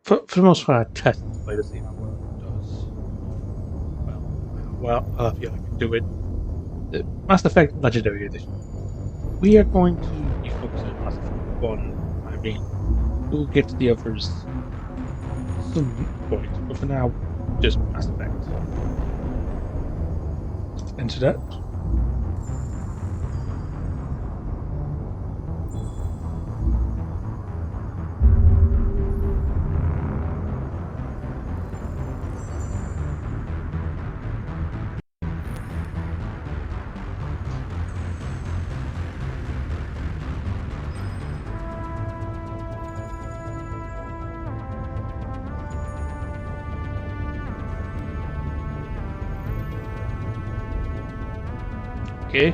For the most part, I test the play to see how well it does. I feel I can do it. Mass Effect Legendary Edition. We are going to be focusing on Mass Effect 1 for the time being. We'll get to the others some point, but for now, just Mass Effect. Enter that. Okay.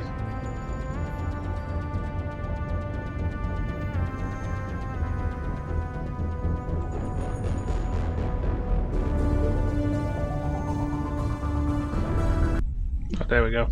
Oh, there we go.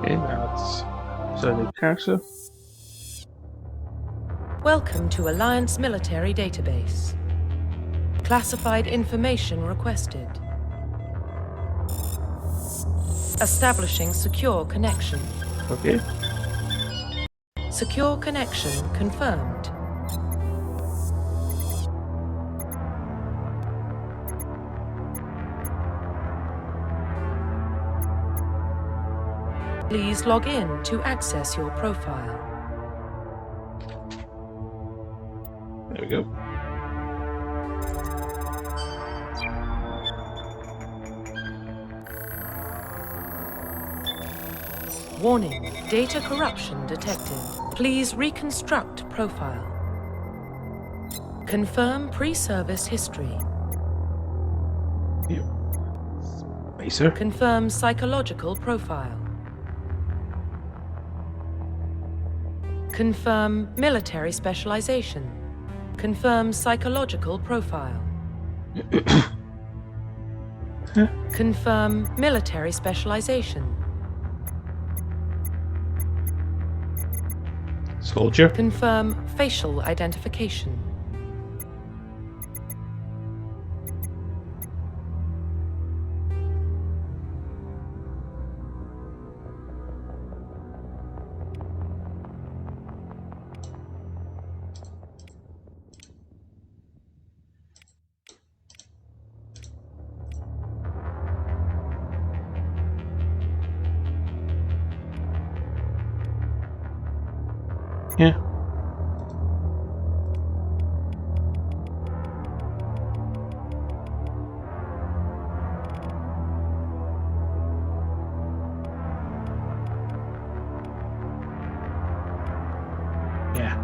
Okay, now let's set a new character. Welcome to Alliance Military Database. Classified information requested. Establishing secure connection. Okay. Secure connection confirmed. Please log in to access your profile. There we go. Warning, data corruption detected. Please reconstruct profile. Confirm pre-service history. Yeah. Spacer. Confirm psychological profile. Confirm military specialization. Confirm psychological profile. Confirm military specialization. Soldier. Confirm facial identification. Yeah. Yeah.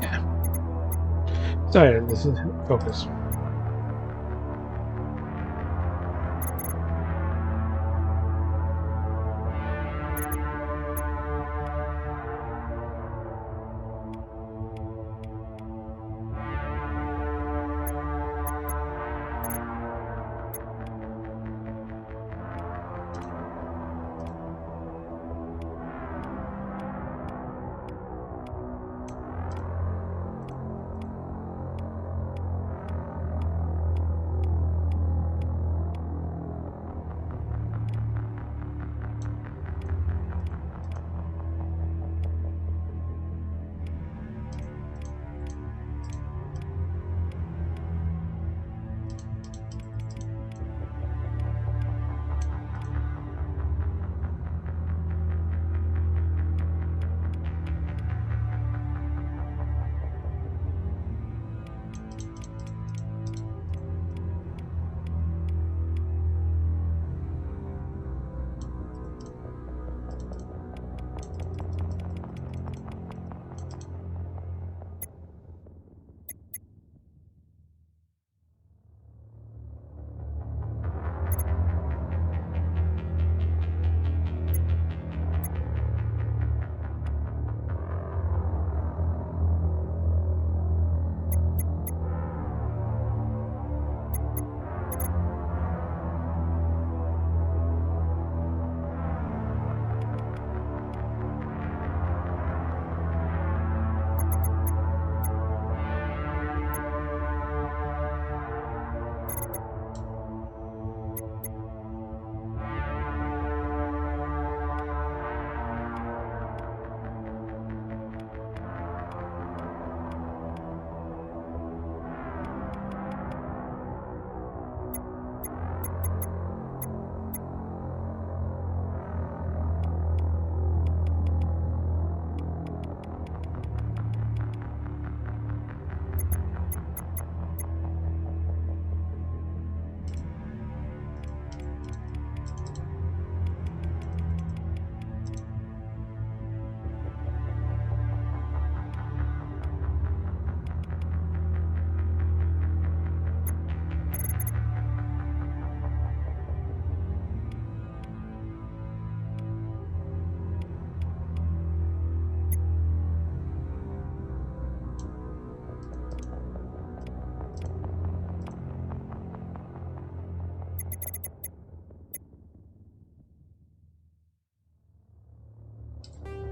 Yeah. Sorry, this is focus.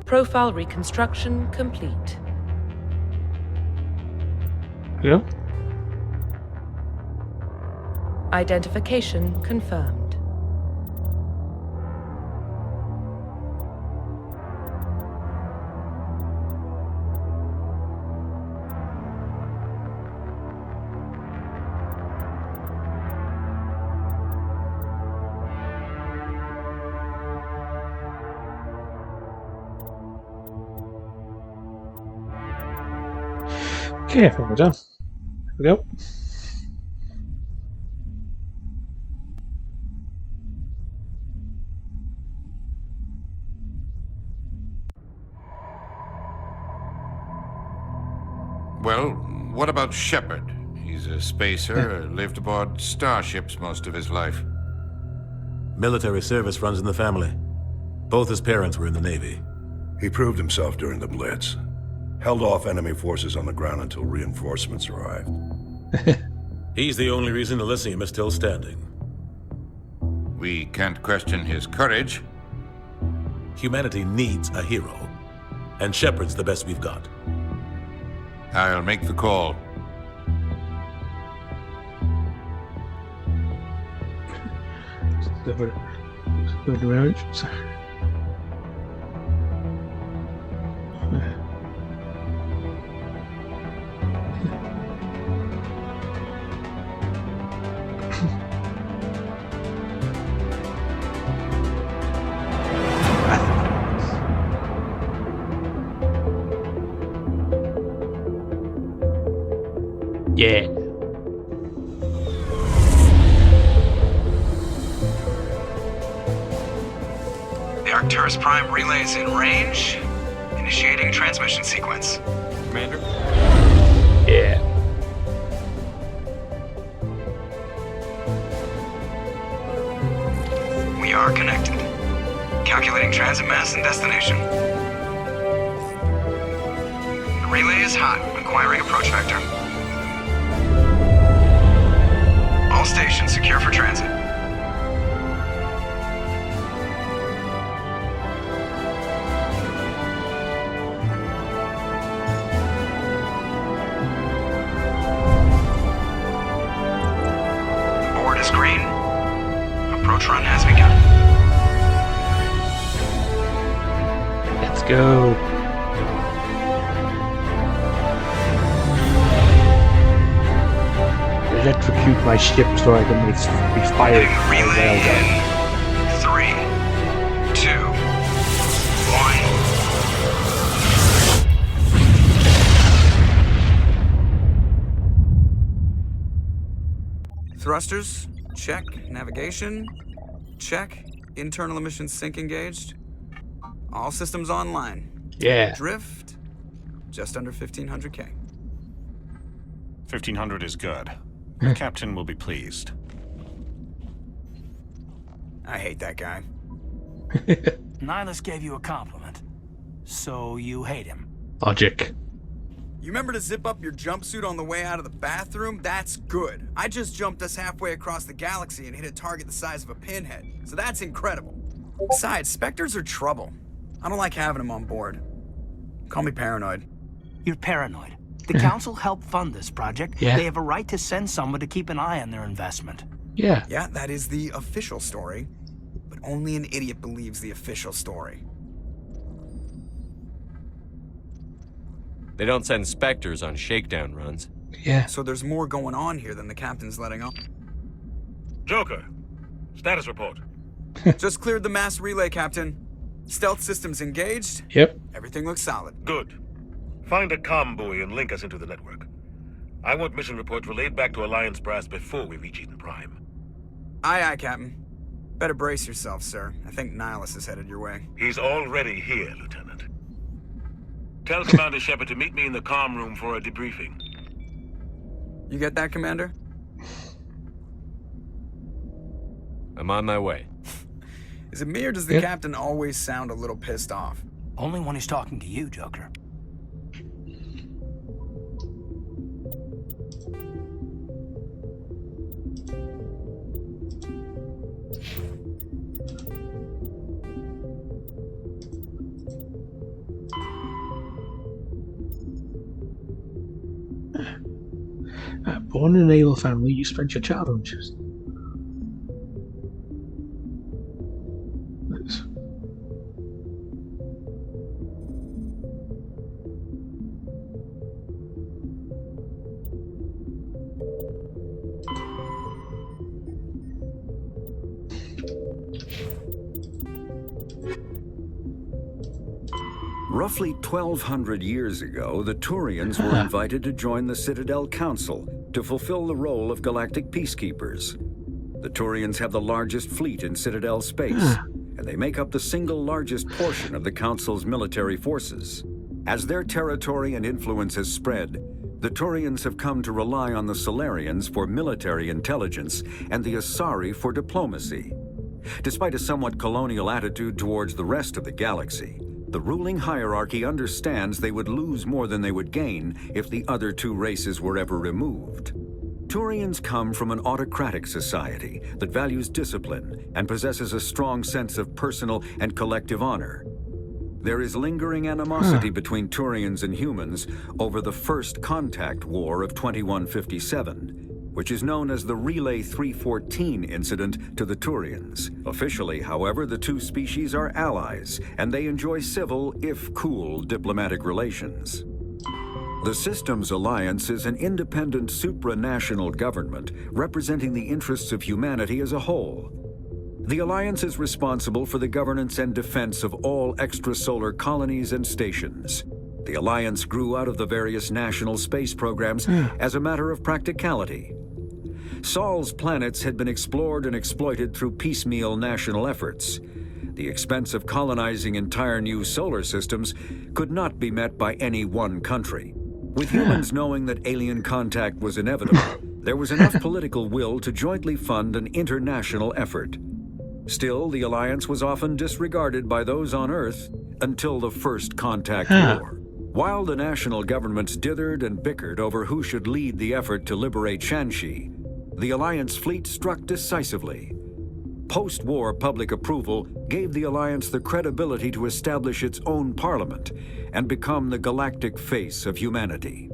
Profile reconstruction complete. Yeah. Identification confirmed. Okay, I think we're done. Here we go. Well, what about Shepard? He's a spacer, lived aboard starships most of his life. Military service runs in the family. Both his parents were in the Navy. He proved himself during the Blitz. Held off enemy forces on the ground until reinforcements arrived. He's the only reason Elysium is still standing. We can't question his courage. Humanity needs a hero. And Shepard's the best we've got. I'll make the call. Just over the marriage. Yeah. The Arcturus Prime relay's in range. Initiating transmission sequence. Commander? Yeah. We are connected. Calculating transit mass and destination. The relay is hot. Acquiring approach vector. All stations secure for transit. Board is green. Approach run has begun. Let's go. Electrocute my ship so I can be fired. Hitting the relay in 3, 2, 1. Thrusters, check. Navigation, check. Internal emissions sync engaged. All systems online. Yeah. Drift, just under 1500K. 1500 is good. The captain will be pleased. I hate that guy. Nihilus gave you a compliment, so you hate him. Logic. You remember to zip up your jumpsuit on the way out of the bathroom? That's good. I just jumped us halfway across the galaxy and hit a target the size of a pinhead, so that's incredible. Besides, Spectres are trouble. I don't like having them on board. Call me paranoid. You're paranoid. The Council helped fund this project. Yeah. They have a right to send someone to keep an eye on their investment. Yeah. Yeah, that is the official story. But only an idiot believes the official story. They don't send Spectres on shakedown runs. Yeah. So there's more going on here than the captain's letting on. Joker, status report. Just cleared the mass relay, Captain. Stealth systems engaged. Yep. Everything looks solid. Good. Find a comm buoy and link us into the network. I want mission reports relayed back to Alliance Brass before we reach Eden Prime. Aye, aye, Captain. Better brace yourself, sir. I think Nihilus is headed your way. He's already here, Lieutenant. Tell Commander Shepard to meet me in the comm room for a debriefing. You get that, Commander? I'm on my way. Is it me or does the captain always sound a little pissed off? Only when he's talking to you, Joker. Born in a naval family, you spent your childhood just. Nice. Roughly 1,200 years ago, the Turians were invited to join the Citadel Council to fulfill the role of galactic peacekeepers. The Turians have the largest fleet in Citadel space, and they make up the single largest portion of the Council's military forces. As their territory and influence has spread, the Turians have come to rely on the Solarians for military intelligence and the Asari for diplomacy. Despite a somewhat colonial attitude towards the rest of the galaxy, the ruling hierarchy understands they would lose more than they would gain if the other two races were ever removed. Turians come from an autocratic society that values discipline and possesses a strong sense of personal and collective honor. There is lingering animosity between Turians and humans over the First Contact War of 2157, which is known as the Relay 314 incident to the Turians. Officially, however, the two species are allies, and they enjoy civil, if cool, diplomatic relations. The Systems Alliance is an independent supranational government representing the interests of humanity as a whole. The Alliance is responsible for the governance and defense of all extrasolar colonies and stations. The Alliance grew out of the various national space programs as a matter of practicality. Sol's planets had been explored and exploited through piecemeal national efforts, the expense of colonizing entire new solar systems could not be met by any one country. With humans knowing that alien contact was inevitable, there was enough political will to jointly fund an international effort. Still, the alliance was often disregarded by those on Earth until the First Contact War. While the national governments dithered and bickered over who should lead the effort to liberate Shanxi, the Alliance fleet struck decisively. Post-war public approval gave the Alliance the credibility to establish its own parliament and become the galactic face of humanity.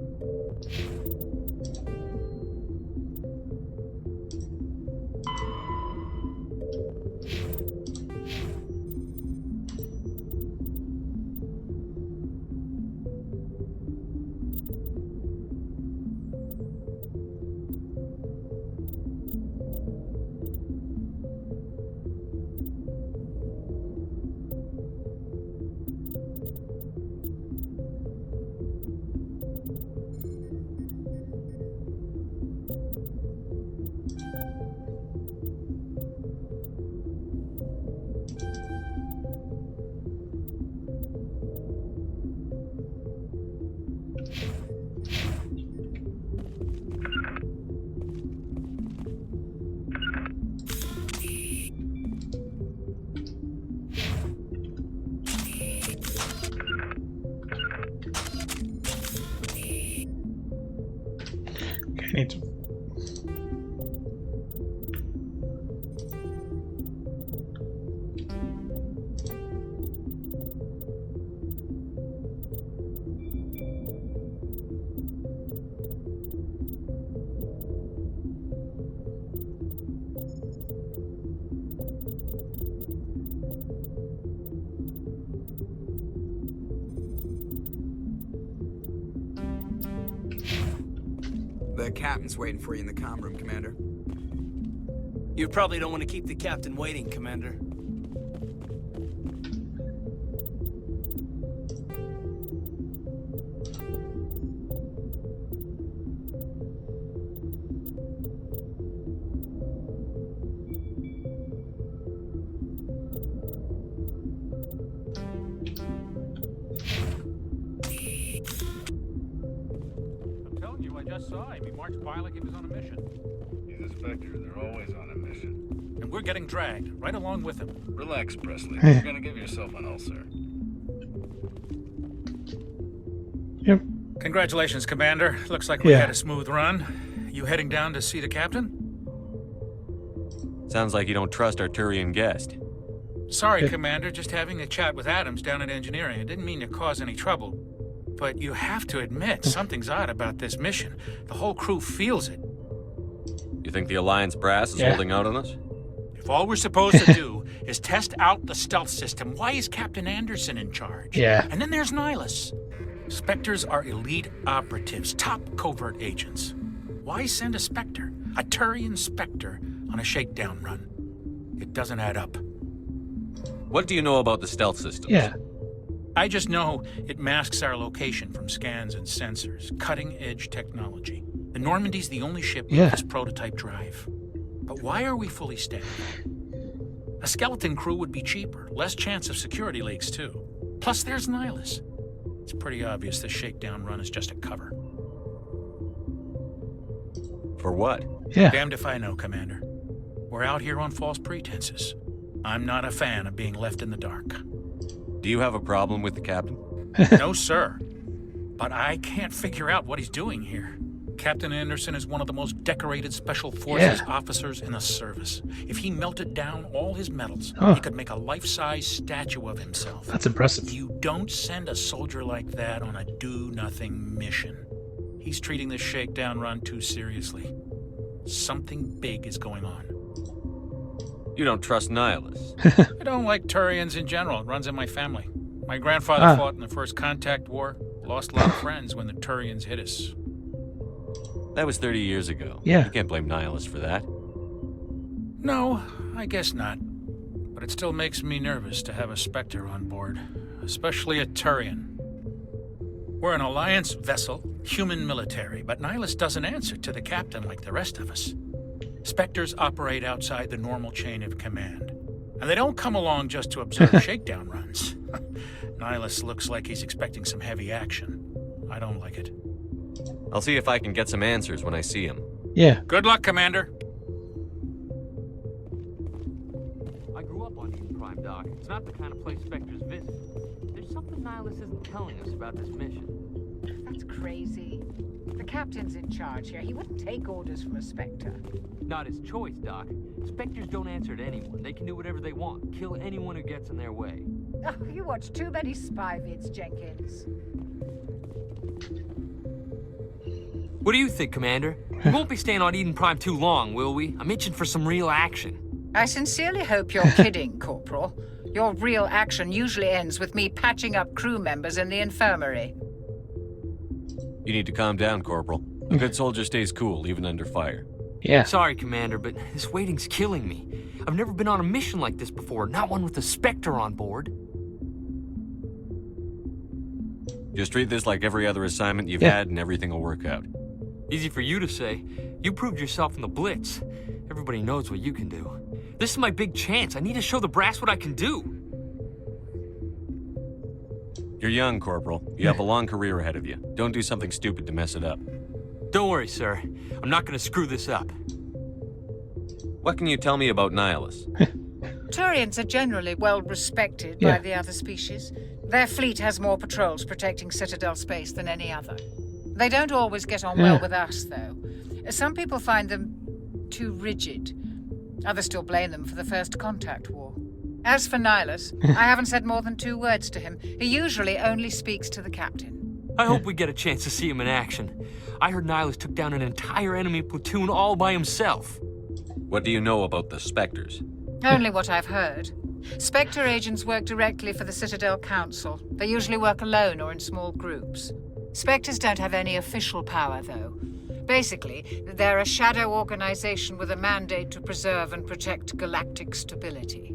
I need to. The captain's waiting for you in the comm room, Commander. You probably don't want to keep the captain waiting, Commander. saw him. He marched by like he was on a mission. He's a Spectre. They're always on a mission. And we're getting dragged, right along with him. Relax, Presley. You're gonna give yourself an ulcer. Yep. Congratulations, Commander. Looks like we had a smooth run. You heading down to see the captain? Sounds like you don't trust our Turian guest. Sorry, Commander. Just having a chat with Adams down at engineering. I didn't mean to cause any trouble. But you have to admit, something's odd about this mission. The whole crew feels it. You think the Alliance brass is holding out on us? If all we're supposed to do is test out the stealth system, why is Captain Anderson in charge? Yeah. And then there's Nihilus. Spectres are elite operatives, top covert agents. Why send a Spectre, a Turian Spectre, on a shakedown run? It doesn't add up. What do you know about the stealth system? Yeah. I just know it masks our location from scans and sensors. Cutting-edge technology. The Normandy's the only ship with this prototype drive. But why are we fully staffed? A skeleton crew would be cheaper. Less chance of security leaks, too. Plus, there's Nihilus. It's pretty obvious this shakedown run is just a cover. For what? Yeah. Damned if I know, Commander. We're out here on false pretenses. I'm not a fan of being left in the dark. Do you have a problem with the captain? No, sir. But I can't figure out what he's doing here. Captain Anderson is one of the most decorated Special Forces officers in the service. If he melted down all his medals, he could make a life-size statue of himself. That's impressive. You don't send a soldier like that on a do-nothing mission. He's treating this shakedown run too seriously. Something big is going on. You don't trust Nihilus? I don't like Turians in general. It runs in my family. My grandfather fought in the First Contact War. Lost a lot of friends when the Turians hit us. That was 30 years ago. Yeah. You can't blame Nihilus for that. No, I guess not. But it still makes me nervous to have a Spectre on board. Especially a Turian. We're an Alliance vessel, human military, but Nihilus doesn't answer to the captain like the rest of us. Spectres operate outside the normal chain of command. And they don't come along just to observe shakedown runs. Nihilus looks like he's expecting some heavy action. I don't like it. I'll see if I can get some answers when I see him. Yeah. Good luck, Commander. I grew up on Eden Prime, Doc. It's not the kind of place Spectres visit. There's something Nihilus isn't telling us about this mission. That's crazy. The captain's in charge here. He wouldn't take orders from a Spectre. Not his choice, Doc. Spectres don't answer to anyone. They can do whatever they want. Kill anyone who gets in their way. Oh, you watch too many spy vids, Jenkins. What do you think, Commander? We won't be staying on Eden Prime too long, will we? I'm itching for some real action. I sincerely hope you're kidding, Corporal. Your real action usually ends with me patching up crew members in the infirmary. You need to calm down, Corporal. A good soldier stays cool, even under fire. Yeah. Sorry, Commander, but this waiting's killing me. I've never been on a mission like this before, not one with a Spectre on board. Just treat this like every other assignment you've had and everything will work out. Easy for you to say. You proved yourself in the Blitz. Everybody knows what you can do. This is my big chance. I need to show the brass what I can do. You're young, Corporal. You have a long career ahead of you. Don't do something stupid to mess it up. Don't worry, sir. I'm not going to screw this up. What can you tell me about Nihilus? Turians are generally well respected by the other species. Their fleet has more patrols protecting Citadel space than any other. They don't always get on well with us, though. Some people find them too rigid. Others still blame them for the First Contact War. As for Nihilus, I haven't said more than 2 words to him. He usually only speaks to the captain. I hope we get a chance to see him in action. I heard Nihilus took down an entire enemy platoon all by himself. What do you know about the Spectres? Only what I've heard. Spectre agents work directly for the Citadel Council. They usually work alone or in small groups. Spectres don't have any official power, though. Basically, they're a shadow organization with a mandate to preserve and protect galactic stability.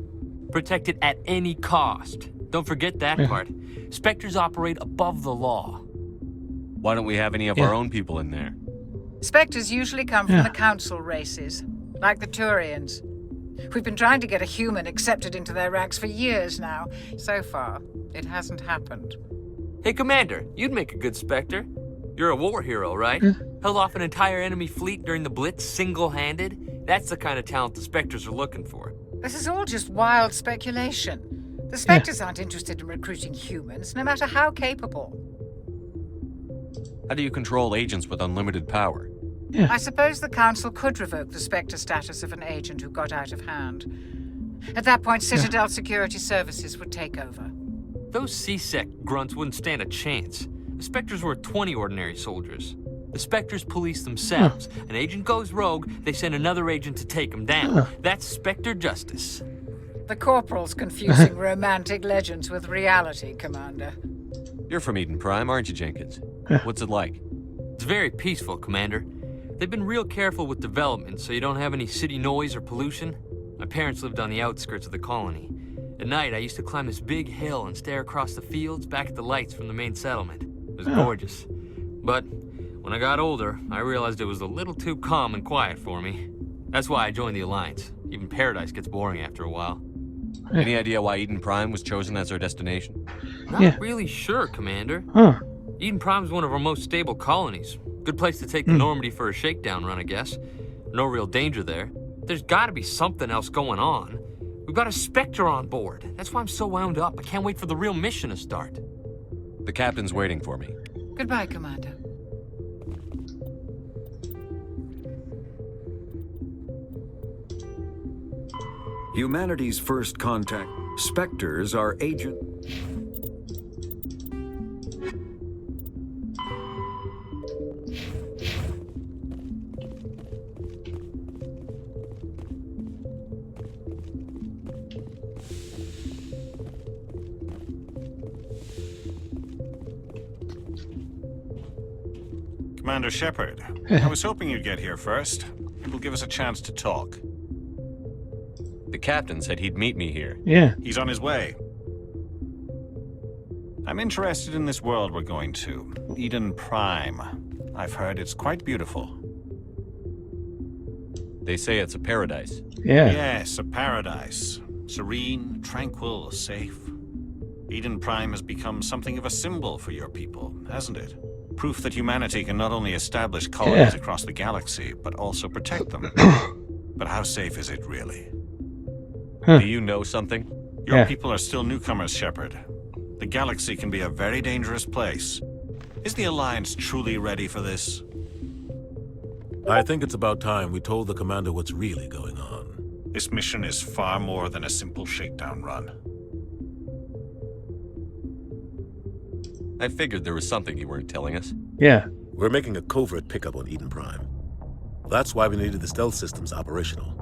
Protect it at any cost. Don't forget that part. Spectres operate above the law. Why don't we have any of our own people in there? Spectres usually come from the Council races, like the Turians. We've been trying to get a human accepted into their ranks for years now. So far, it hasn't happened. Hey, Commander, you'd make a good Spectre. You're a war hero, right? Held off an entire enemy fleet during the Blitz single-handed? That's the kind of talent the Spectres are looking for. This is all just wild speculation. The Spectres aren't interested in recruiting humans, no matter how capable. How do you control agents with unlimited power? I suppose the Council could revoke the Spectre status of an agent who got out of hand. At that point, Citadel Security Services would take over. Those C-Sec grunts wouldn't stand a chance. The Spectres were 20 ordinary soldiers. The Spectres police themselves. An agent goes rogue, they send another agent to take him down. That's Spectre justice. The Corporal's confusing romantic legends with reality, Commander. You're from Eden Prime, aren't you, Jenkins? What's it like? It's very peaceful, Commander. They've been real careful with development, so you don't have any city noise or pollution. My parents lived on the outskirts of the colony. At night, I used to climb this big hill and stare across the fields back at the lights from the main settlement. It was gorgeous. But when I got older, I realized it was a little too calm and quiet for me. That's why I joined the Alliance. Even Paradise gets boring after a while. Any idea why Eden Prime was chosen as our destination? Not really sure, Commander. Eden Prime's one of our most stable colonies. Good place to take the Normandy for a shakedown run, I guess. No real danger there. There's gotta be something else going on. We've got a Spectre on board. That's why I'm so wound up. I can't wait for the real mission to start. The captain's waiting for me. Goodbye, Commander. Humanity's first contact. Spectres are agent. Commander Shepard, I was hoping you'd get here first. It will give us a chance to talk. The captain said he'd meet me here. Yeah. He's on his way. I'm interested in this world we're going to, Eden Prime. I've heard it's quite beautiful. They say it's a paradise. Yeah. Yes, a paradise. Serene, tranquil, safe. Eden Prime has become something of a symbol for your people, hasn't it? Proof that humanity can not only establish colonies across the galaxy, but also protect them. But how safe is it, really? Do you know something? Your people are still newcomers, Shepard. The galaxy can be a very dangerous place. Is the Alliance truly ready for this? I think it's about time we told the Commander what's really going on. This mission is far more than a simple shakedown run. I figured there was something you weren't telling us. Yeah. We're making a covert pickup on Eden Prime. That's why we needed the stealth systems operational.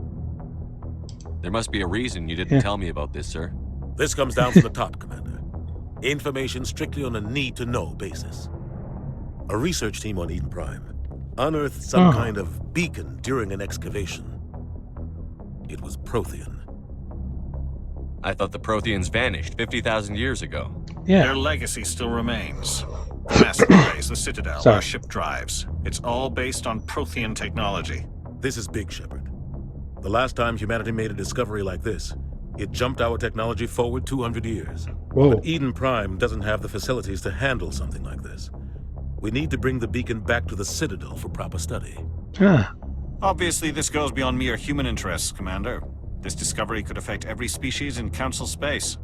There must be a reason you didn't tell me about this, sir. This comes down from the top, Commander. Information strictly on a need-to-know basis. A research team on Eden Prime unearthed some kind of beacon during an excavation. It was Prothean. I thought the Protheans vanished 50,000 years ago. Yeah. Their legacy still remains. The master base, the Citadel, our ship drives. It's all based on Prothean technology. This is big, Shepard. The last time humanity made a discovery like this, it jumped our technology forward 200 years. Whoa. But Eden Prime doesn't have the facilities to handle something like this. We need to bring the beacon back to the Citadel for proper study. Obviously, this goes beyond mere human interests, Commander. This discovery could affect every species in Council space.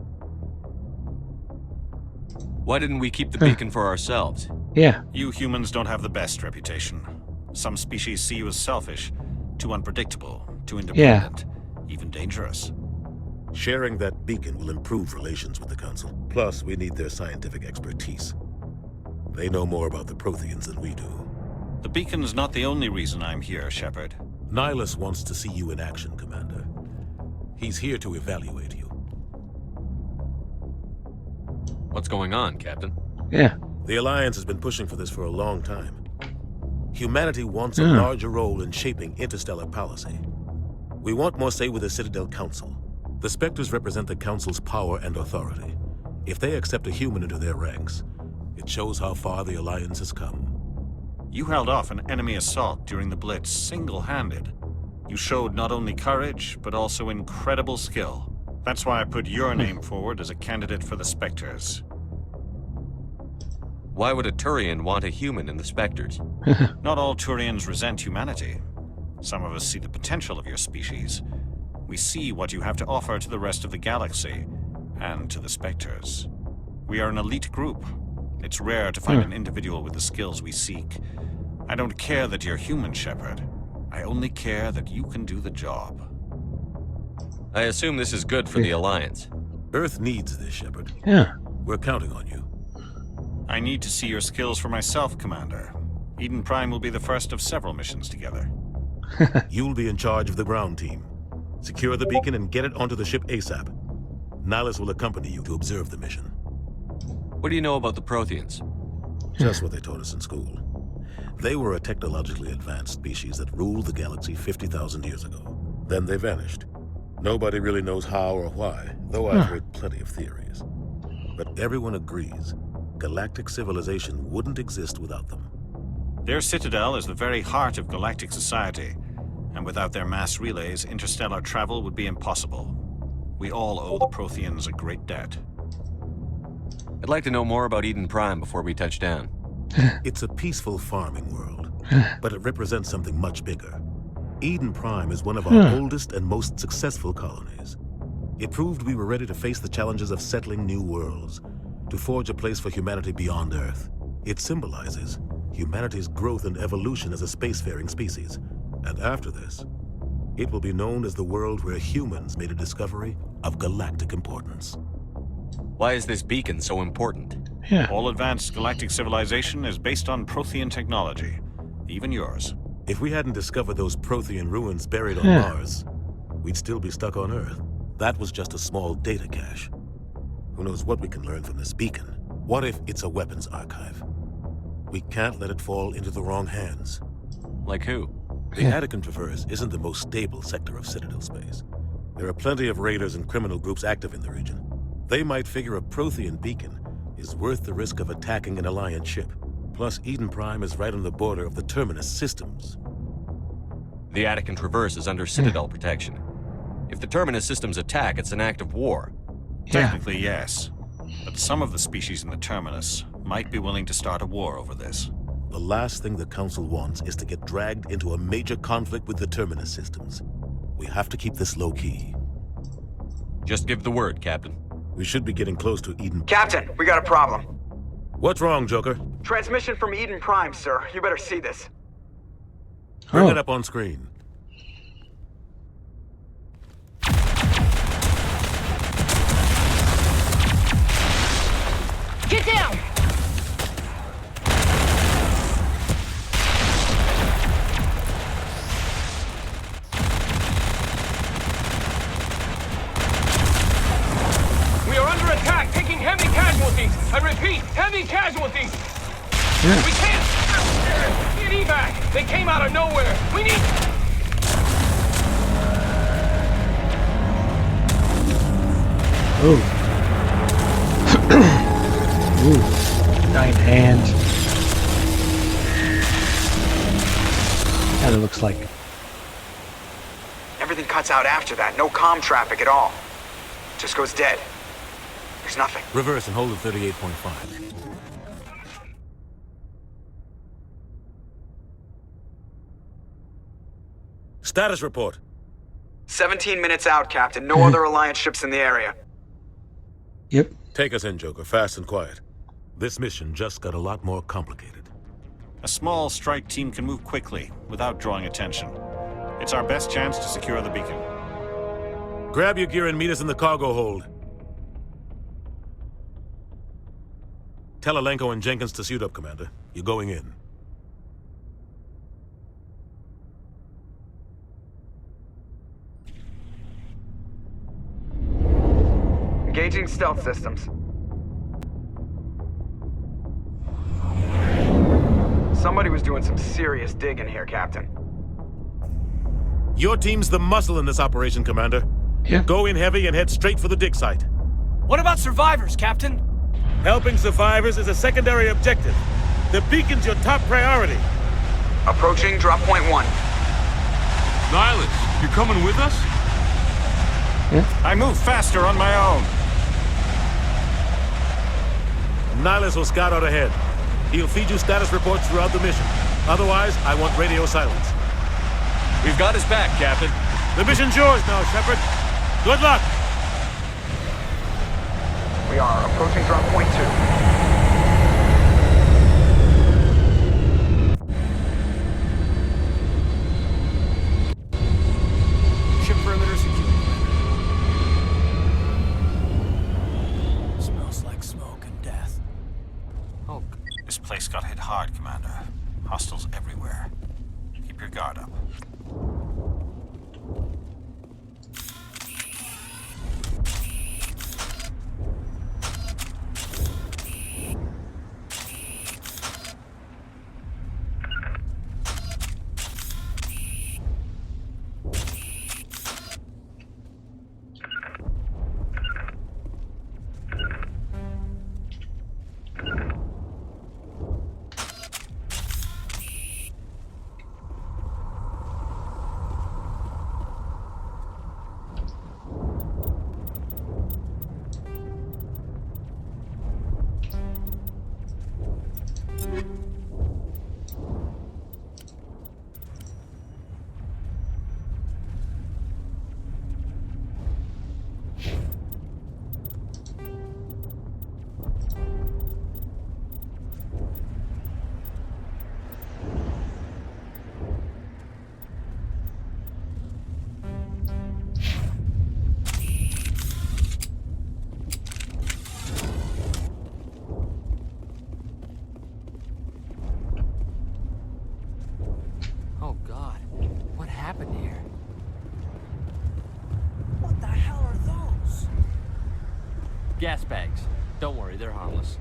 Why didn't we keep the beacon for ourselves? Yeah. You humans don't have the best reputation. Some species see you as selfish, too unpredictable, too independent, even dangerous. Sharing that beacon will improve relations with the Council. Plus, we need their scientific expertise. They know more about the Protheans than we do. The beacon's not the only reason I'm here, Shepard. Nihilus wants to see you in action, Commander. He's here to evaluate you. What's going on, Captain? Yeah. The Alliance has been pushing for this for a long time. Humanity wants a larger role in shaping interstellar policy. We want more say with the Citadel Council. The Spectres represent the Council's power and authority. If they accept a human into their ranks, it shows how far the Alliance has come. You held off an enemy assault during the Blitz single-handed. You showed not only courage, but also incredible skill. That's why I put your name forward as a candidate for the Spectres. Why would a Turian want a human in the Spectres? Not all Turians resent humanity. Some of us see the potential of your species. We see what you have to offer to the rest of the galaxy, and to the Spectres. We are an elite group. It's rare to find an individual with the skills we seek. I don't care that you're human, Shepard. I only care that you can do the job. I assume this is good for the Alliance. Earth needs this, Shepard. Yeah. We're counting on you. I need to see your skills for myself, Commander. Eden Prime will be the first of several missions together. You'll be in charge of the ground team. Secure the beacon and get it onto the ship ASAP. Nihilus will accompany you to observe the mission. What do you know about the Protheans? Just what they taught us in school. They were a technologically advanced species that ruled the galaxy 50,000 years ago. Then they vanished. Nobody really knows how or why, though I've heard plenty of theories. But everyone agrees galactic civilization wouldn't exist without them. Their citadel is the very heart of galactic society, and without their mass relays, interstellar travel would be impossible. We all owe the Protheans a great debt. I'd like to know more about Eden Prime before we touch down. It's a peaceful farming world, but it represents something much bigger. Eden Prime is one of our oldest and most successful colonies. It proved we were ready to face the challenges of settling new worlds, to forge a place for humanity beyond Earth. It symbolizes humanity's growth and evolution as a spacefaring species. And after this, it will be known as the world where humans made a discovery of galactic importance. Why is this beacon so important? All advanced galactic civilization is based on Prothean technology, even yours. If we hadn't discovered those Prothean ruins buried on Mars, we'd still be stuck on Earth. That was just a small data cache. Who knows what we can learn from this beacon? What if it's a weapons archive? We can't let it fall into the wrong hands. Like who? The Attican Traverse isn't the most stable sector of Citadel space. There are plenty of raiders and criminal groups active in the region. They might figure a Prothean beacon is worth the risk of attacking an Alliance ship. Plus, Eden Prime is right on the border of the Terminus systems. The Attican Traverse is under Citadel protection. If the Terminus systems attack, it's an act of war. Technically, yes. But some of the species in the Terminus might be willing to start a war over this. The last thing the Council wants is to get dragged into a major conflict with the Terminus systems. We have to keep this low-key. Just give the word, Captain. We should be getting close to Eden. Captain, we got a problem. What's wrong, Joker? Transmission from Eden Prime, sir. You better see this. Bring it up on screen. Get down! We are under attack, taking heavy casualties. I repeat, heavy casualties. We can't get evac. They came out of nowhere. We need. Oh. Ooh, giant hand. Kinda looks like. Everything cuts out after that. No comm traffic at all. Just goes dead. There's nothing. Reverse and hold at 38.5. Status report. 17 minutes out, Captain. No other Alliance ships in the area. Yep. Take us in, Joker. Fast and quiet. This mission just got a lot more complicated. A small strike team can move quickly, without drawing attention. It's our best chance to secure the beacon. Grab your gear and meet us in the cargo hold. Tell Alenko and Jenkins to suit up, Commander. You're going in. Engaging stealth systems. Somebody was doing some serious digging here, Captain. Your team's the muscle in this operation, Commander. Yeah. Go in heavy and head straight for the dig site. What about survivors, Captain? Helping survivors is a secondary objective. The beacon's your top priority. Approaching drop point 1. Nihilus, you're coming with us? Yeah. I move faster on my own. Nihilus will scout out ahead. He'll feed you status reports throughout the mission. Otherwise, I want radio silence. We've got his back, Captain. The mission's yours now, Shepard. Good luck! We are approaching drop point 2. Ship perimeter secure. Smells like smoke and death. Oh, this place got hit hard, Commander. Hostiles everywhere. Keep your guard up. Oh God, what happened here? What the hell are those? Gas bags. Don't worry, they're harmless.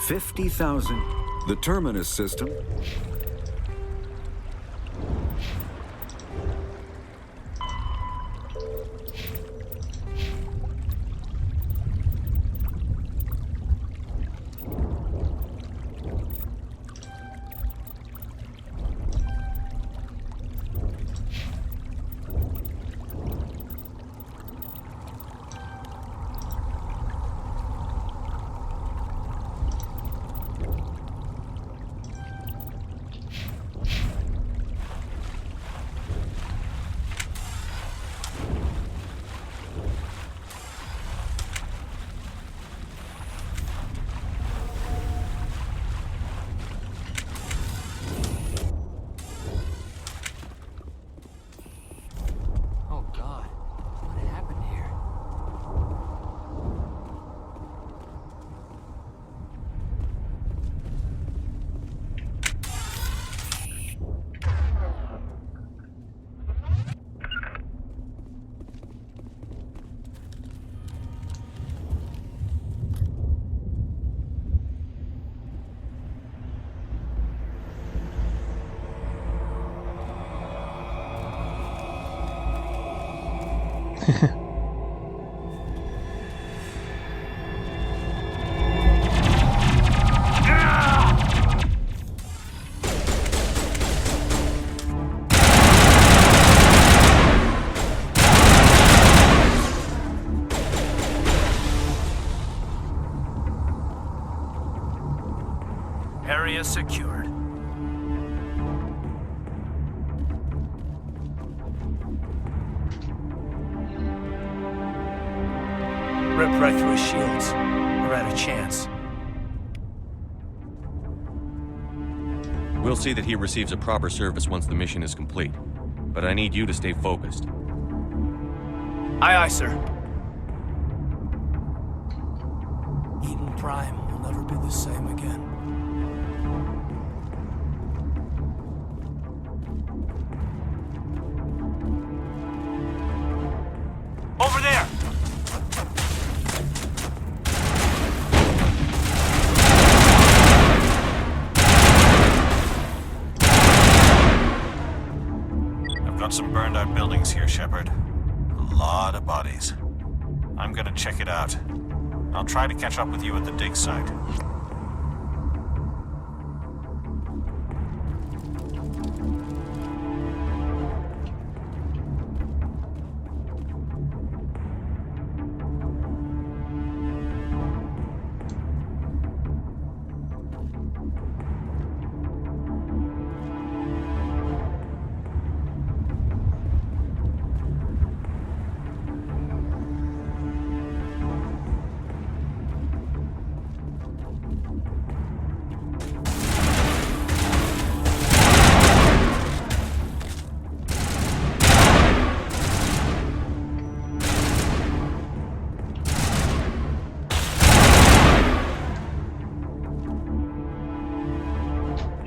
50,000. The Terminus system. Area secured. Ripped right through his shields. We're out of chance. We'll see that he receives a proper service once the mission is complete. But I need you to stay focused. Aye, aye, sir. Eden Prime will never be the same again. Over there! I've got some burned out buildings here, Shepard. A lot of bodies. I'm gonna check it out. I'll try to catch up with you at the dig site.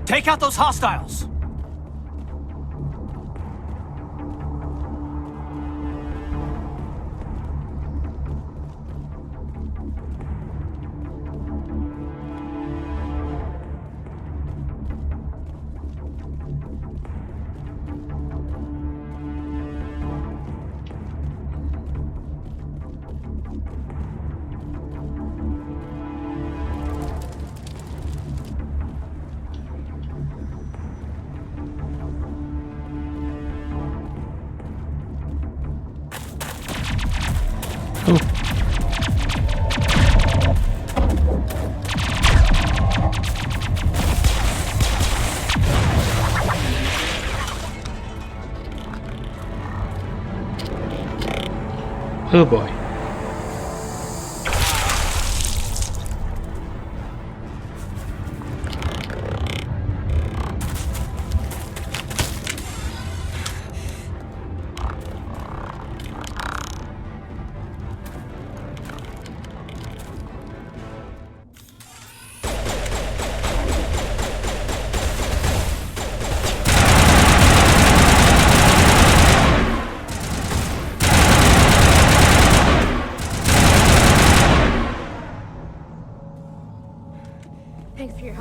Take out those hostiles! Oh boy.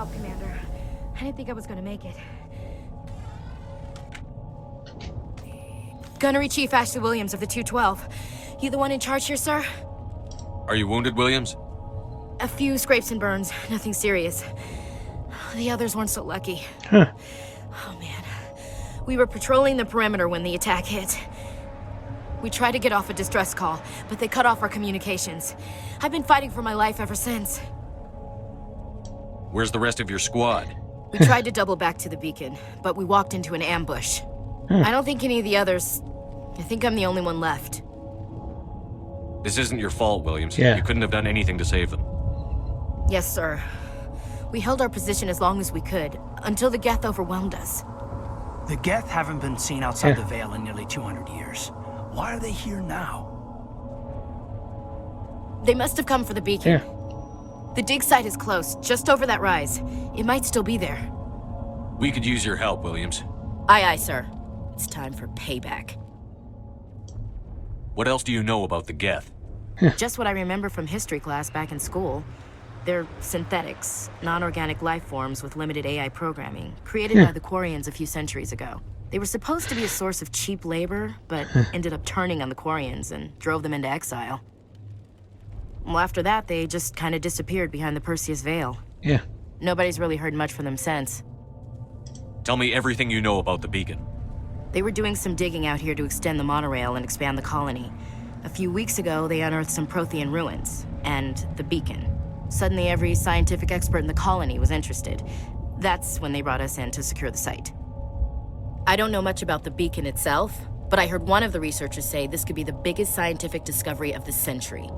help, Commander. I didn't think I was gonna make it. Gunnery Chief Ashley Williams of the 212. You the one in charge here, sir? Are you wounded, Williams? A few scrapes and burns, nothing serious. The others weren't so lucky. Huh. Oh man. We were patrolling the perimeter when the attack hit. We tried to get off a distress call, but they cut off our communications. I've been fighting for my life ever since. Where's the rest of your squad? We tried to double back to the beacon, but we walked into an ambush. I don't think any of the others... I think I'm the only one left. This isn't your fault, Williams. Yeah. You couldn't have done anything to save them. Yes, sir. We held our position as long as we could, until the Geth overwhelmed us. The Geth haven't been seen outside the Veil in nearly 200 years. Why are they here now? They must have come for the beacon. The dig site is close, just over that rise. It might still be there. We could use your help, Williams. Aye, aye, sir. It's time for payback. What else do you know about the Geth? Just what I remember from history class back in school. They're synthetics, non-organic life forms with limited AI programming, created by the Quarians a few centuries ago. They were supposed to be a source of cheap labor, but ended up turning on the Quarians and drove them into exile. Well, after that, they just kind of disappeared behind the Perseus Veil. Yeah. Nobody's really heard much from them since. Tell me everything you know about the beacon. They were doing some digging out here to extend the monorail and expand the colony. A few weeks ago, they unearthed some Prothean ruins, and the beacon. Suddenly, every scientific expert in the colony was interested. That's when they brought us in to secure the site. I don't know much about the beacon itself, but I heard one of the researchers say this could be the biggest scientific discovery of the century.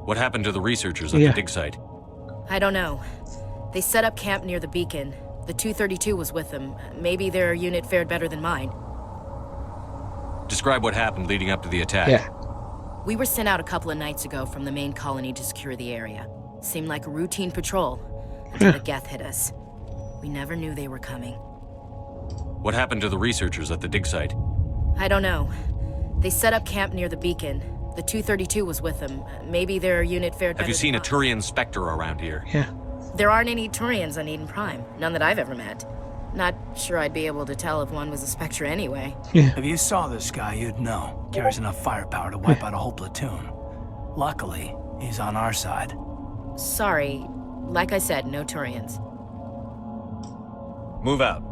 What happened to the researchers at the dig site? I don't know. They set up camp near the beacon. The 232 was with them. Maybe their unit fared better than mine. Describe what happened leading up to the attack. Yeah. We were sent out a couple of nights ago from the main colony to secure the area. Seemed like a routine patrol until the Geth hit us. We never knew they were coming. What happened to the researchers at the dig site? I don't know. They set up camp near the beacon. The 232 was with them. Maybe their unit fared better. Have you seen a Turian Spectre around here? Yeah. There aren't any Turians on Eden Prime. None that I've ever met. Not sure I'd be able to tell if one was a Spectre anyway. If you saw this guy, you'd know. Carries enough firepower to wipe out a whole platoon. Luckily, he's on our side. Sorry. Like I said, no Turians. Move out.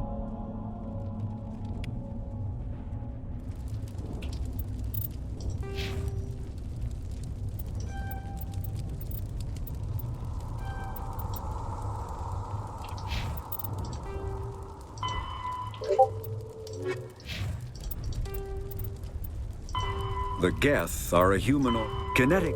The Geth are a humanoid kinetic.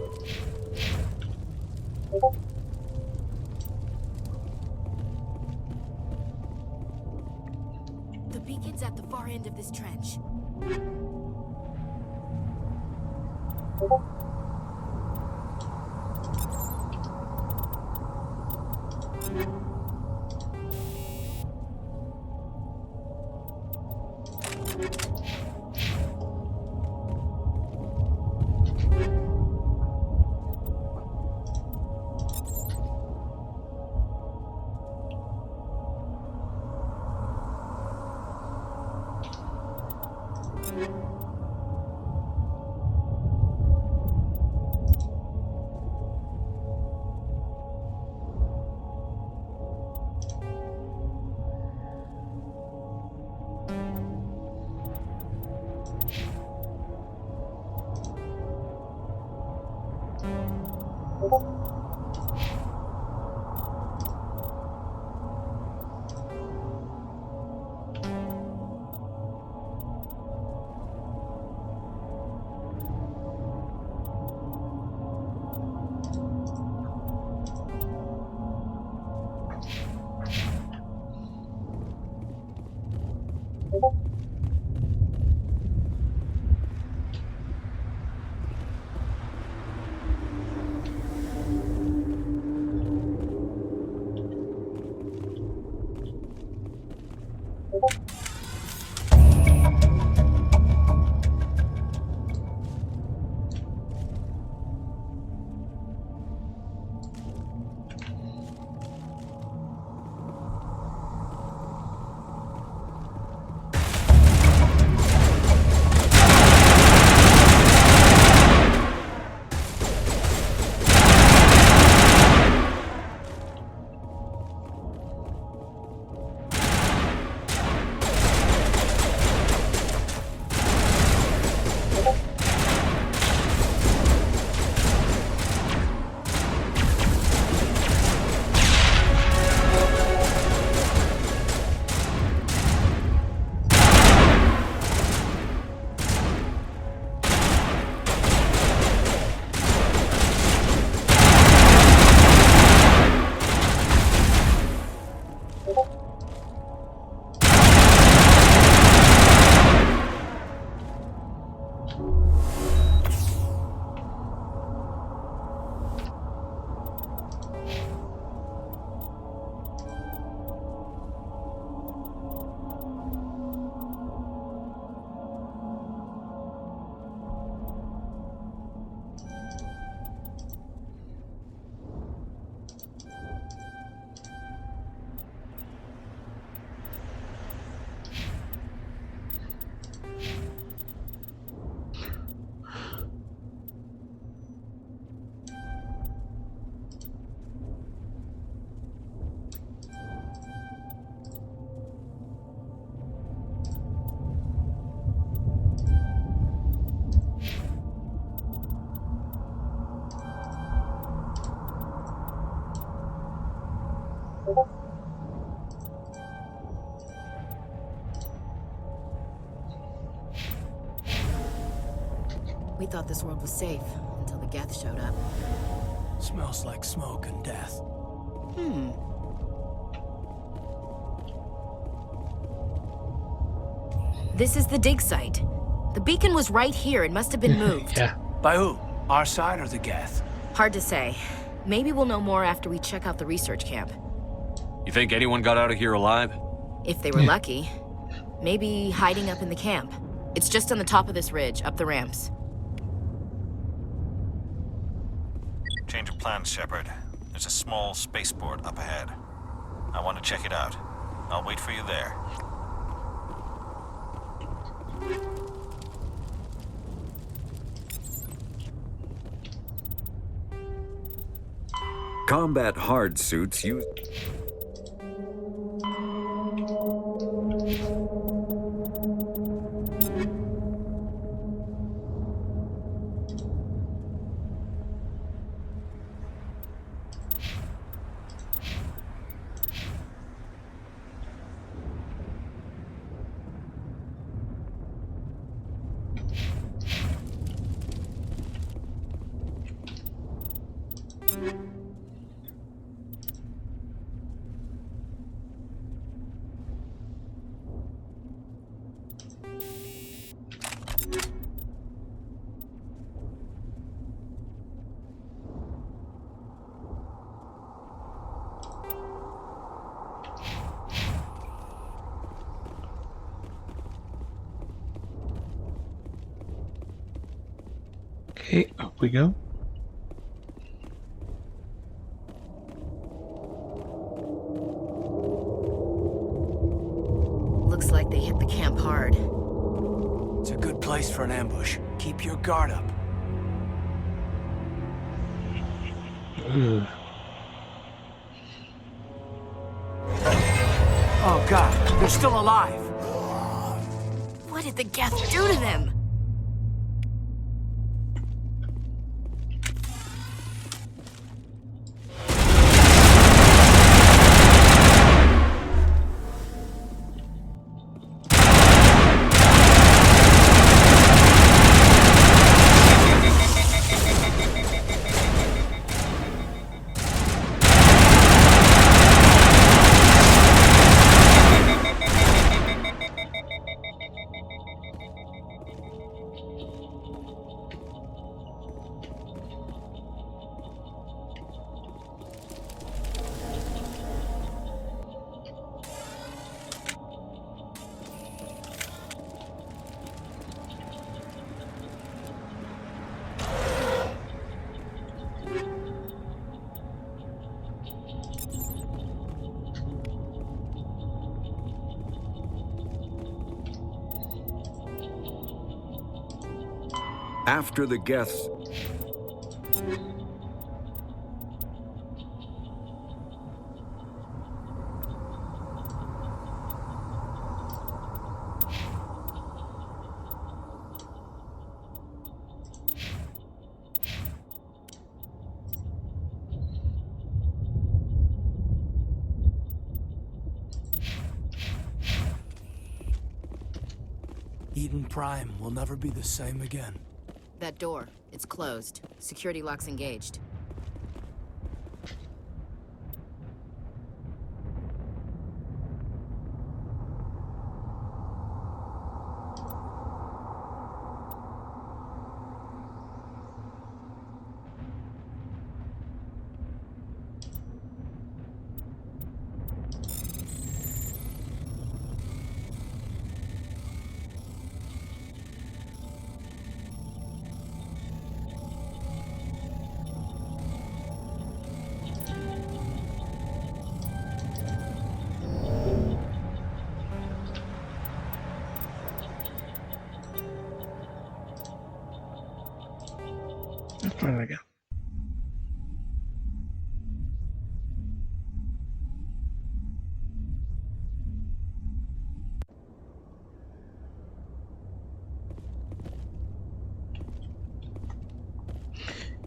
The beacon's at the far end of this trench. We thought this world was safe until the Geth showed up. Smells like smoke and death. This is the dig site. The beacon was right here. It must have been moved. Yeah. By who? Our side or the Geth? Hard to say. Maybe we'll know more after we check out the research camp. You think anyone got out of here alive? If they were lucky. Maybe hiding up in the camp. It's just on the top of this ridge, up the ramps. Change of plans, Shepard. There's a small spaceport up ahead. I want to check it out. I'll wait for you there. Combat hard suits use... Okay, up we go. Looks like they hit the camp hard. It's a good place for an ambush. Keep your guard up. Ugh. Oh God, they're still alive. What did the Geth do to them? After the Geths... Eden Prime will never be the same again. That door, it's closed. Security lock's engaged. Try that again.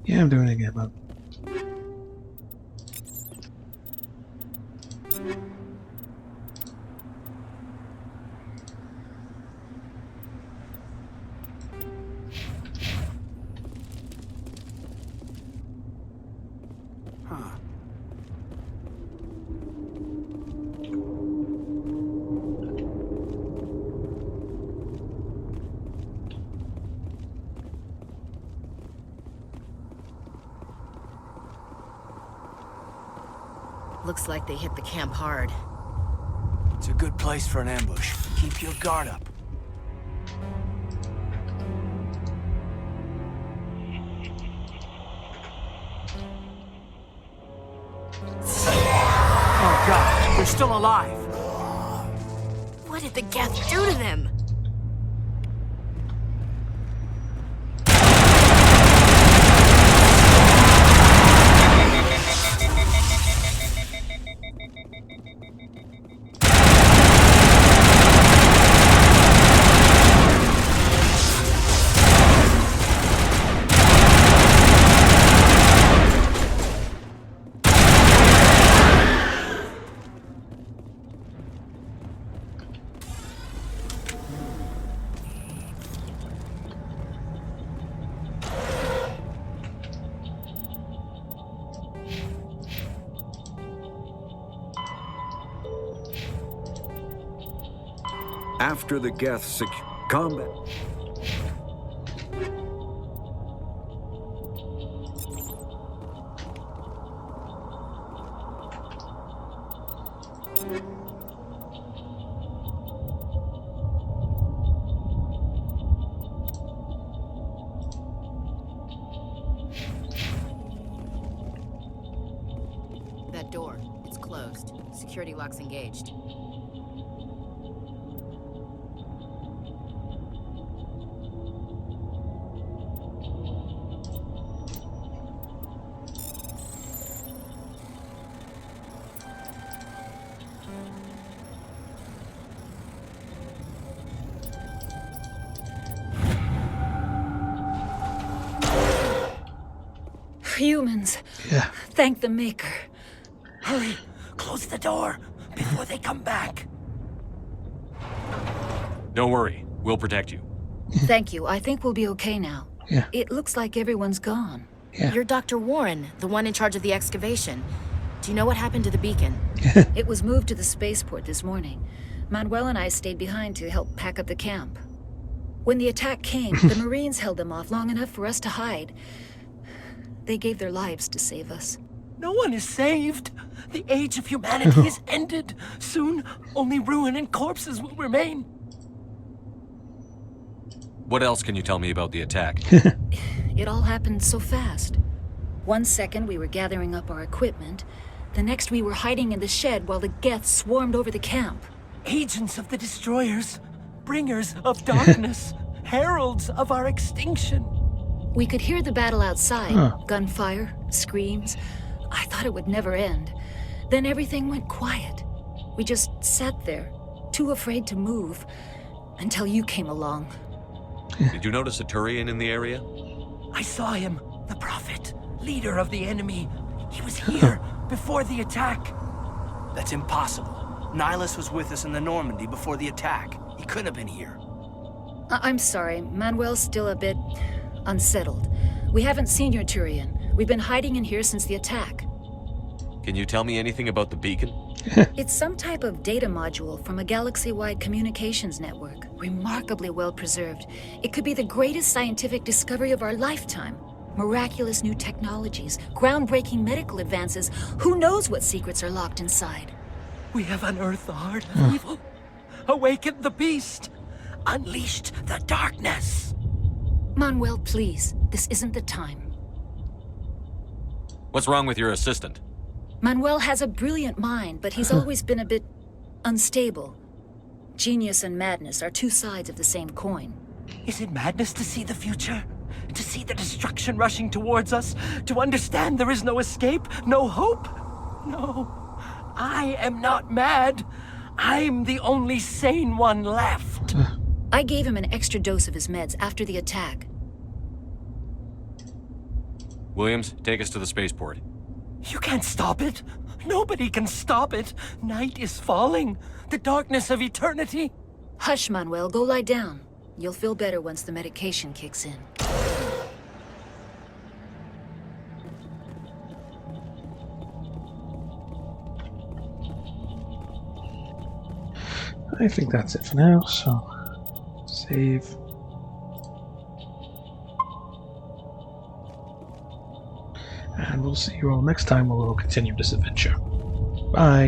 Yeah, I'm doing it again, but Looks like they hit the camp hard. It's a good place for an ambush. Keep your guard up. Oh God, they're still alive. What did the Geth do to them? After the Geth combat. That door, it's closed. Security lock's engaged. Humans. Yeah. Thank the Maker. Hurry! Close the door before they come back. Don't worry. We'll protect you. Thank you. I think we'll be okay now. Yeah. It looks like everyone's gone. Yeah. You're Dr. Warren, the one in charge of the excavation. Do you know what happened to the beacon? It was moved to the spaceport this morning. Manuel and I stayed behind to help pack up the camp. When the attack came, the Marines held them off long enough for us to hide. They gave their lives to save us. No one is saved. The age of humanity is ended. Soon, only ruin and corpses will remain. What else can you tell me about the attack? It all happened so fast. 1 second we were gathering up our equipment. The next we were hiding in the shed while the Geth swarmed over the camp. Agents of the destroyers, bringers of darkness, heralds of our extinction. We could hear the battle outside. Gunfire, screams. I thought it would never end. Then everything went quiet. We just sat there, too afraid to move, until you came along. Did you notice a Turian in the area? I saw him, the Prophet, leader of the enemy. He was here before the attack. That's impossible. Nihilus was with us in the Normandy before the attack. He couldn't have been here. I'm sorry, Manuel's still a bit unsettled. We haven't seen your Turian. We've been hiding in here since the attack. Can you tell me anything about the beacon? It's some type of data module from a galaxy-wide communications network. Remarkably well preserved. It could be the greatest scientific discovery of our lifetime. Miraculous new technologies, groundbreaking medical advances. Who knows what secrets are locked inside? We have unearthed the heart of evil, awakened the beast, unleashed the darkness. Manuel, please. This isn't the time. What's wrong with your assistant? Manuel has a brilliant mind, but he's always been a bit unstable. Genius and madness are two sides of the same coin. Is it madness to see the future? To see the destruction rushing towards us? To understand there is no escape? No hope? No. I am not mad. I'm the only sane one left. I gave him an extra dose of his meds after the attack. Williams, take us to the spaceport. You can't stop it. Nobody can stop it. Night is falling. The darkness of eternity. Hush, Manuel. Go lie down. You'll feel better once the medication kicks in. I think that's it for now, so save. And we'll see you all next time where we'll continue this adventure. Bye!